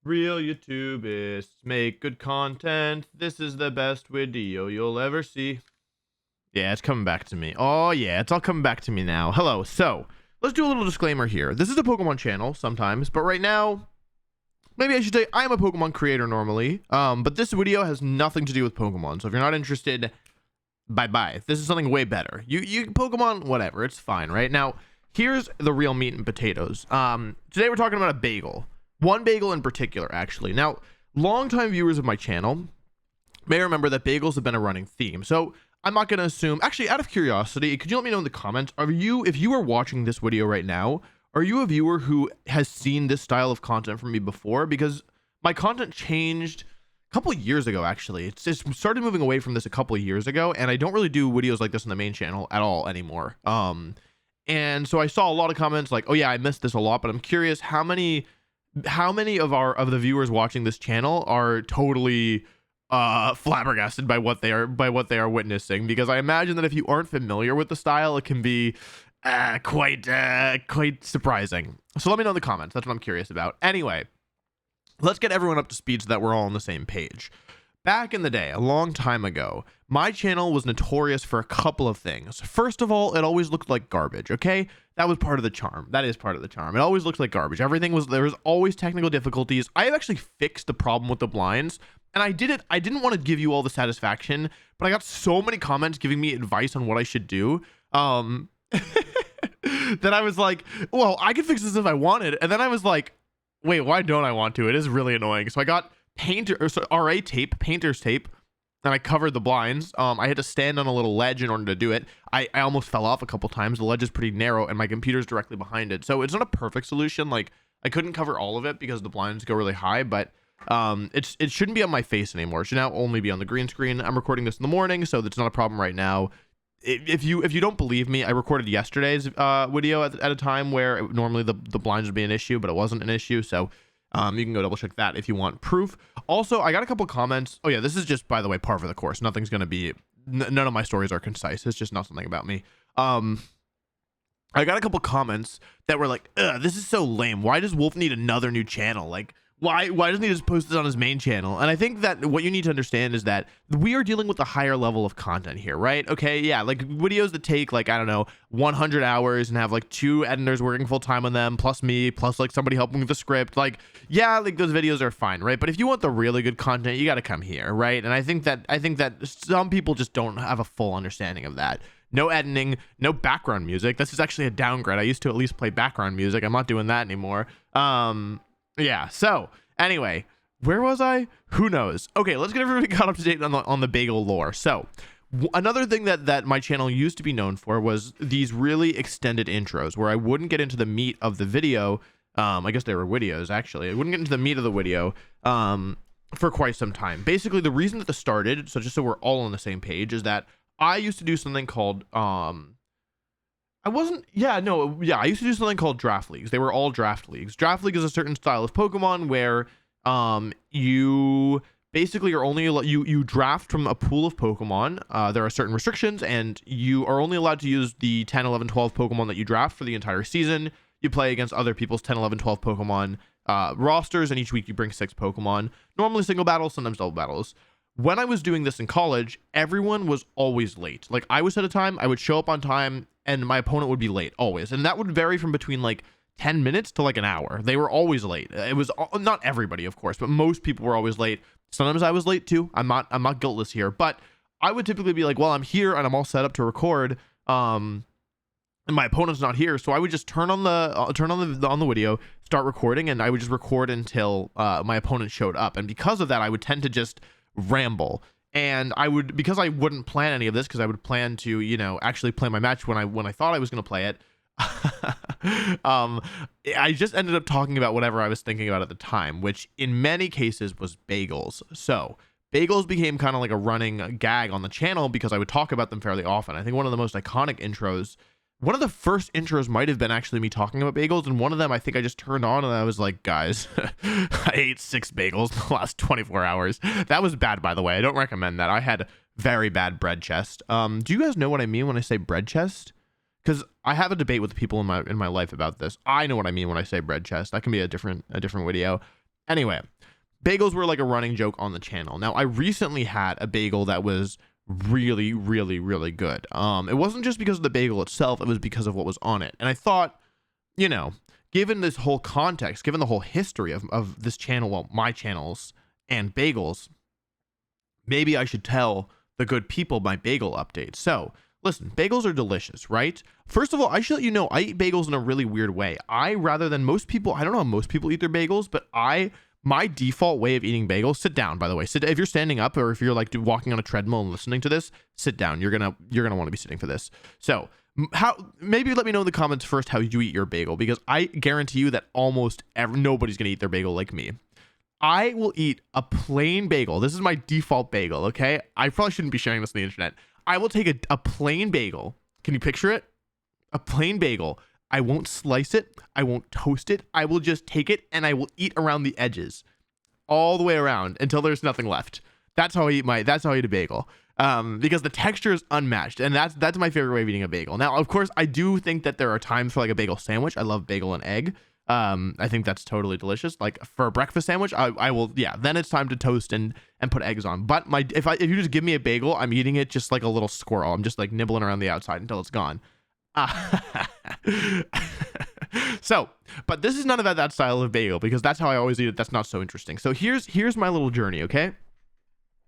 Real YouTubists make good content. This is the best video you'll ever see. Yeah, it's coming back to me. Oh, yeah, it's all coming back to me now. Hello. So, let's do a little disclaimer here. This is a Pokemon channel sometimes, but right now, maybe I should say I'm a Pokemon creator normally. But this video has nothing to do with Pokemon. So, if you're not interested, bye-bye. This is something way better. You Pokemon, whatever. It's fine, right? Now, here's the real meat and potatoes. Today we're talking about a bagel. One bagel in particular, actually. Now, longtime viewers of my channel may remember that bagels have been a running theme. So I'm not going to assume. Actually, out of curiosity, could you let me know in the comments? If you are watching this video right now, are you a viewer who has seen this style of content from me before? Because my content changed a couple of years ago, actually. It's just started moving away from this a couple of years ago, and I don't really do videos like this on the main channel at all anymore. And so I saw a lot of comments like, "Oh yeah, I missed this a lot," but I'm curious how many of the viewers watching this channel are totally flabbergasted by what they are witnessing, because I imagine that if you aren't familiar with the style, it can be quite surprising. So let me know in the comments. That's what I'm curious about. Anyway, let's get everyone up to speed so that we're all on the same page. Back in the day, a long time ago, my channel was notorious for a couple of things. First of all, it always looked like garbage, okay? That was part of the charm. That is part of the charm. It always looked like garbage. There was always technical difficulties. I have actually fixed the problem with the blinds, and I didn't want to give you all the satisfaction, but I got so many comments giving me advice on what I should do. That I was like, well, I could fix this if I wanted. And then I was like, wait, why don't I want to? It is really annoying. So I got painter's tape, and I covered the blinds. I had to stand on a little ledge in order to do it. I almost fell off a couple times. The ledge is pretty narrow, and my computer's directly behind it. So it's not a perfect solution. Like, I couldn't cover all of it because the blinds go really high, but it shouldn't be on my face anymore. It should now only be on the green screen. I'm recording this in the morning, so that's not a problem right now. If you don't believe me, I recorded yesterday's video at a time where normally the blinds would be an issue, but it wasn't an issue. So you can go double check that if you want proof. Also, I got a couple comments. Oh yeah, this is just, by the way, par for the course. Nothing's gonna be, none of my stories are concise. It's just not something about me. I got a couple comments that were like, "Ugh, this is so lame. Why does Wolf need another new channel? Like, why doesn't he just post this on his main channel?" And I think that what you need to understand is that we are dealing with a higher level of content here, right? Okay, yeah, like videos that take like, I don't know, 100 hours and have like 2 editors working full time on them, plus me, plus like somebody helping with the script. Like, yeah, like those videos are fine, right? But if you want the really good content, you got to come here, right? And I think that some people just don't have a full understanding of that. No editing, no background music. This is actually a downgrade. I used to at least play background music. I'm not doing that anymore. Yeah, so anyway, where was I? Who knows? Okay, let's get everybody caught up to date on the bagel lore. So another thing that my channel used to be known for was these really extended intros where I wouldn't get into the meat of the video. I guess they were videos, actually. I wouldn't get into the meat of the video for quite some time. Basically, the reason that this started, so just so we're all on the same page, is that I used to do something called I used to do something called draft leagues. They were all draft leagues. Draft league is a certain style of Pokemon where you basically are only you draft from a pool of Pokemon. There are certain restrictions, and you are only allowed to use the 10, 11, 12 Pokemon that you draft for the entire season. You play against other people's 10, 11, 12 Pokemon rosters, and each week you bring 6 Pokemon. Normally single battles, sometimes double battles. When I was doing this in college, everyone was always late. Like, I was at a time, I would show up on time, and my opponent would be late always. And that would vary from between like 10 minutes to like an hour. They were always late. It was not everybody, of course, but most people were always late. Sometimes I was late too. I'm not guiltless here, but I would typically be like, well, I'm here and I'm all set up to record. And my opponent's not here, so I would just turn on the video, start recording, and I would just record until my opponent showed up. And because of that, I would tend to just ramble. And because I wouldn't plan any of this, because I would plan to, actually play my match when I thought I was going to play it. I just ended up talking about whatever I was thinking about at the time, which in many cases was bagels. So bagels became kind of like a running gag on the channel because I would talk about them fairly often. I think one of the most iconic intros, one of the first intros might have been actually me talking about bagels, and one of them I think I just turned on and I was like, guys, I ate 6 bagels in the last 24 hours. That was bad, by the way. I don't recommend that. I had very bad bread chest. Do you guys know what I mean when I say bread chest? Because I have a debate with people in my life about this. I know what I mean when I say bread chest. That can be a different video. Anyway, bagels were like a running joke on the channel. Now, I recently had a bagel that was really, really, really good. It wasn't just because of the bagel itself, it was because of what was on it. And I thought, you know, given this whole context, given the whole history of this channel, well, my channels and bagels, maybe I should tell the good people my bagel update. So listen, bagels are delicious, right? First of all, I should let you know, I eat bagels in a really weird way. Rather than most people, I don't know how most people eat their bagels, but my default way of eating bagels, sit down, by the way. If you're standing up or if you're like walking on a treadmill and listening to this, sit down. You're gonna want to be sitting for this. So maybe let me know in the comments first how you eat your bagel, because I guarantee you that nobody's gonna eat their bagel like me. I will eat a plain bagel. This is my default bagel, okay? I probably shouldn't be sharing this on the internet. I will take a plain bagel. Can you picture it? A plain bagel. I won't slice it. I won't toast it. I will just take it and I will eat around the edges all the way around until there's nothing left. That's how I eat a bagel. Because the texture is unmatched, and that's my favorite way of eating a bagel. Now, of course, I do think that there are times for like a bagel sandwich. I love bagel and egg. I think that's totally delicious. Like for a breakfast sandwich, I will, yeah, then it's time to toast and put eggs on. But if you just give me a bagel, I'm eating it just like a little squirrel. I'm just like nibbling around the outside until it's gone. So, but this is none of that style of bagel, because that's how I always eat it. That's not so interesting. So here's my little journey, okay?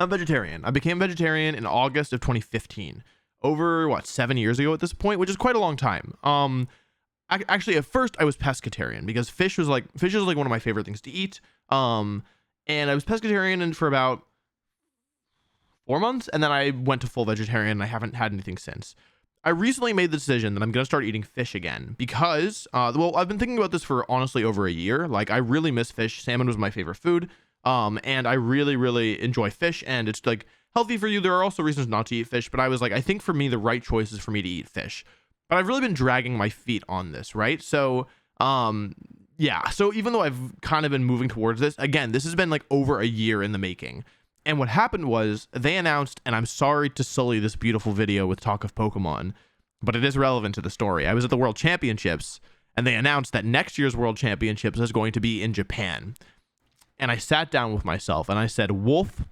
I'm vegetarian. I became vegetarian in August of 2015. Over 7 years ago at this point, which is quite a long time. Actually, at first I was pescatarian, because fish is like one of my favorite things to eat. And I was pescatarian for about 4 months, and then I went to full vegetarian, and I haven't had anything since. I recently made the decision that I'm going to start eating fish again because, well, I've been thinking about this for honestly over a year. Like, I really miss fish. Salmon was my favorite food. And I really, really enjoy fish, and it's like healthy for you. There are also reasons not to eat fish, but I was like, I think for me, the right choice is for me to eat fish. But I've really been dragging my feet on this, right? So, yeah. So even though I've kind of been moving towards this, again, this has been like over a year in the making. And what happened was they announced, and I'm sorry to sully this beautiful video with talk of Pokemon, but it is relevant to the story. I was at the World Championships, and they announced that next year's World Championships is going to be in Japan. And I sat down with myself and I said, Wolf,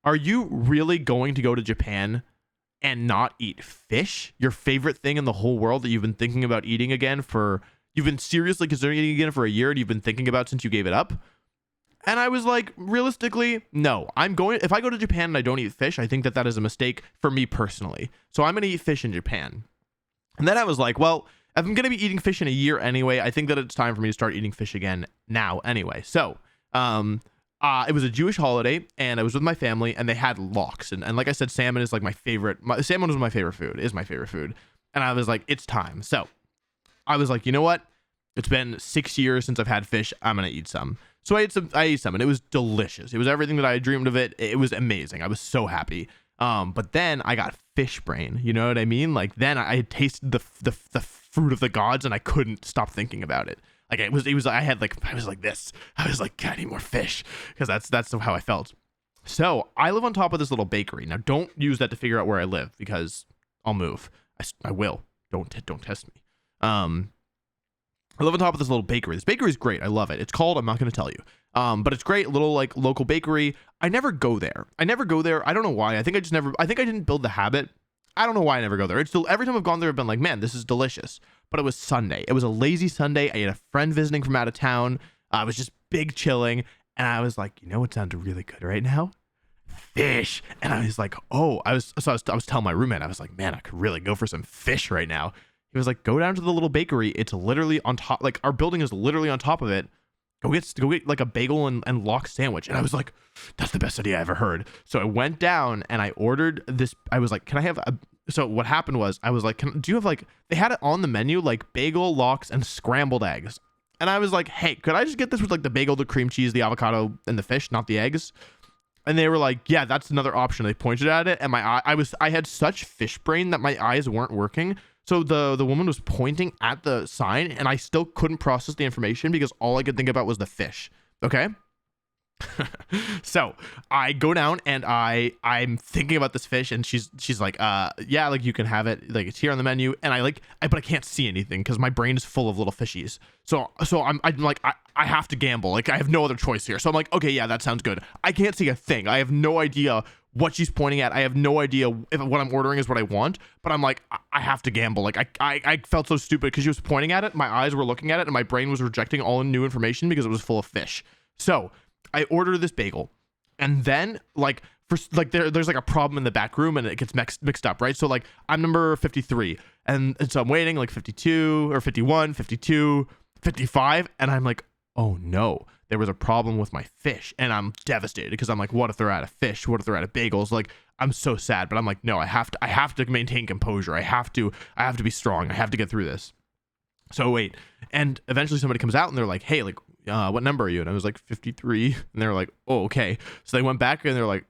are you really going to go to Japan and not eat fish? Your favorite thing in the whole world that you've been thinking about eating again you've been seriously considering eating again for a year, and you've been thinking about since you gave it up? And I was like, realistically, no. If I go to Japan and I don't eat fish, I think that is a mistake for me personally. So I'm going to eat fish in Japan. And then I was like, well, if I'm going to be eating fish in a year anyway, I think that it's time for me to start eating fish again now anyway. So, it was a Jewish holiday, and I was with my family, and they had lox. And like I said, salmon is like my favorite. Salmon was my favorite food, is my favorite food. And I was like, it's time. So I was like, you know what? It's been 6 years since I've had fish. I'm going to eat some. So I ate some, and it was delicious. It was everything that I had dreamed of it. It was amazing. I was so happy. But then I got fish brain. You know what I mean? Like, then I had tasted the fruit of the gods, and I couldn't stop thinking about it. Like, I was like this. I was like, God, I need more fish, because that's how I felt. So I live on top of this little bakery. Now, don't use that to figure out where I live, because I'll move. I will. Don't test me. I live on top of this little bakery. This bakery is great. I love it. It's called, I'm not going to tell you. But it's great. Little like local bakery. I never go there. I don't know why. I think I didn't build the habit. I don't know why I never go there. It's still, every time I've gone there, I've been like, man, this is delicious. But it was Sunday. It was a lazy Sunday. I had a friend visiting from out of town. I was just big chilling. And I was like, you know what sounded really good right now? Fish. And I was like, I was telling my roommate, I was like, man, I could really go for some fish right now. He was like, go down to the little bakery. It's literally on top. Like, our building is literally on top of it. Go get like a bagel and lox sandwich. And I was like, that's the best idea I ever heard. So I went down and I ordered this. I was like, can I have so what happened was I was like, do you have like, they had it on the menu, like bagel, lox, and scrambled eggs. And I was like, hey, could I just get this with like the bagel, the cream cheese, the avocado, and the fish, not the eggs? And they were like, yeah, that's another option. They pointed at it, and I had such fish brain that my eyes weren't working. So the woman was pointing at the sign, and I still couldn't process the information because all I could think about was the fish. Okay. So I go down and I'm thinking about this fish, and she's like, yeah, like you can have it, like it's here on the menu. And but I can't see anything because my brain is full of little fishies. So I'm like, I have to gamble. Like I have no other choice here. So I'm like, okay, yeah, that sounds good. I can't see a thing. I have no idea what she's pointing at. I have no idea if what I'm ordering is what I want, but I'm like, I have to gamble. Like I felt so stupid because she was pointing at it, my eyes were looking at it, and my brain was rejecting all new information because it was full of fish. So I order this bagel, and then like there's like a problem in the back room, and it gets mixed up, right? So like I'm number 53, and so I'm waiting like 52 or 51, 52, 55, and I'm like, oh no, there was a problem with my fish, and I'm devastated because I'm like, what if they're out of fish? What if they're out of bagels? Like I'm so sad, but I'm like, no, I have to maintain composure. I have to be strong. I have to get through this. So wait, and eventually somebody comes out and they're like, hey, like, what number are you? And I was like 53, and they're like, oh, okay. So they went back and they're like,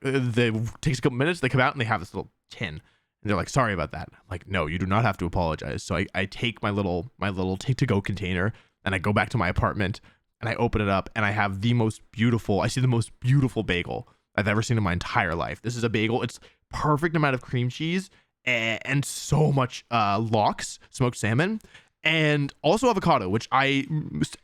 takes a couple minutes. They come out and they have this little tin, and they're like, sorry about that. I'm like, no, you do not have to apologize. So I take my little take to go container, and I go back to my apartment, and I open it up, and I have I see the most beautiful bagel I've ever seen in my entire life. This is a bagel. It's perfect amount of cream cheese and so much lox, smoked salmon, and also avocado, which I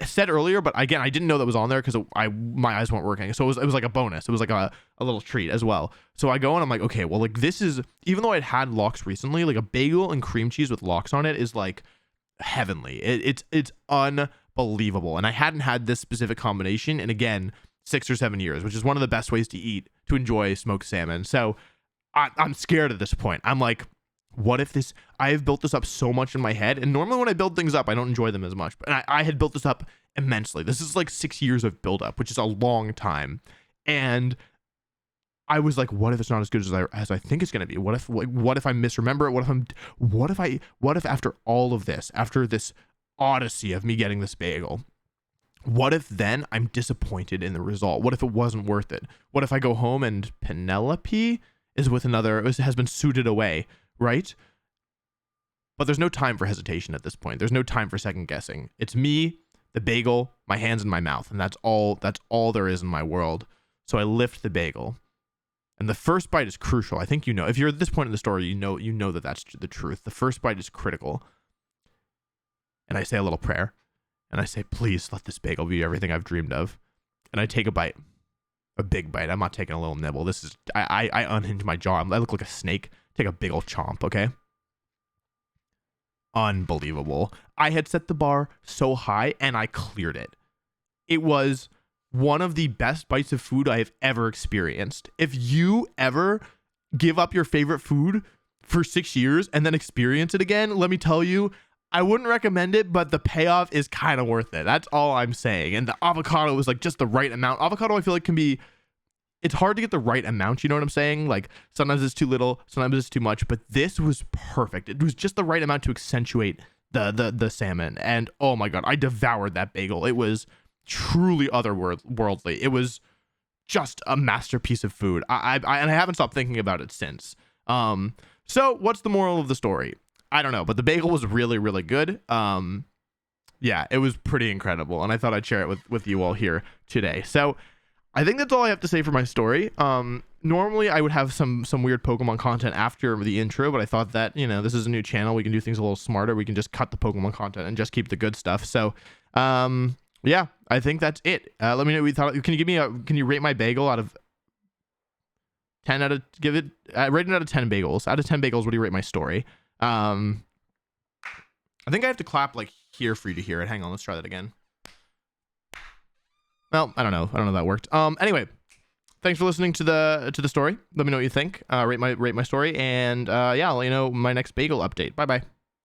said earlier, but again, I didn't know that was on there because my eyes weren't working. So it was like a bonus. It was like a little treat as well. So I go and I'm like, okay, well, like this is, even though I'd had lox recently, like a bagel and cream cheese with lox on it is like heavenly. It's unbelievable. And I hadn't had this specific combination in, again, 6 or 7 years, which is one of the best ways to enjoy smoked salmon. So I'm scared at this point. I'm like, what if I've built this up so much in my head, and normally when I build things up, I don't enjoy them as much, but I had built this up immensely. This is like 6 years of build up, which is a long time. And I was like, what if it's not as good as I think it's going to be? What if I misremember it? What if after all of this, after this odyssey of me getting this bagel, what if then I'm disappointed in the result? What if it wasn't worth it? What if I go home and Penelope is with has been suited away, right? But there's no time for hesitation at this point. There's no time for second guessing. It's me, the bagel, my hands in my mouth, and that's all there is in my world. So I lift the bagel, and the first bite is crucial. I think you know, if you're at this point in the story, you know that that's the truth. The first bite is critical. And I say a little prayer, and I say, please let this bagel be everything I've dreamed of. And I take a bite, a big bite. I'm not taking a little nibble. This is, I unhinge my jaw. I look like a snake. Take a big old chomp, okay? Unbelievable. I had set the bar so high, and I cleared it. It was one of the best bites of food I have ever experienced. If you ever give up your favorite food for 6 years and then experience it again, let me tell you, I wouldn't recommend it, but the payoff is kind of worth it. That's all I'm saying. And the avocado was like just the right amount. Avocado, I feel like it's hard to get the right amount. You know what I'm saying? Like sometimes it's too little, sometimes it's too much, but this was perfect. It was just the right amount to accentuate the salmon. And oh my God, I devoured that bagel. It was truly otherworldly. It was just a masterpiece of food. And I haven't stopped thinking about it since. So what's the moral of the story? I don't know, but the bagel was really, really good. Yeah, it was pretty incredible, and I thought I'd share it with you all here today. So I think that's all I have to say for my story. Normally I would have some weird Pokemon content after the intro, but I thought that, this is a new channel. We can do things a little smarter. We can just cut the Pokemon content and just keep the good stuff. So, yeah, I think that's it. Let me know what you thought. Can you rate my bagel out of 10 rate it out of 10 bagels. Out of 10 bagels, what do you rate my story? I think I have to clap like here for you to hear it. Hang on, let's try that again. Well, I don't know if that worked. Anyway, thanks for listening to the story. Let me know what you think. Rate my story, and yeah, I'll let you know my next bagel update. Bye bye.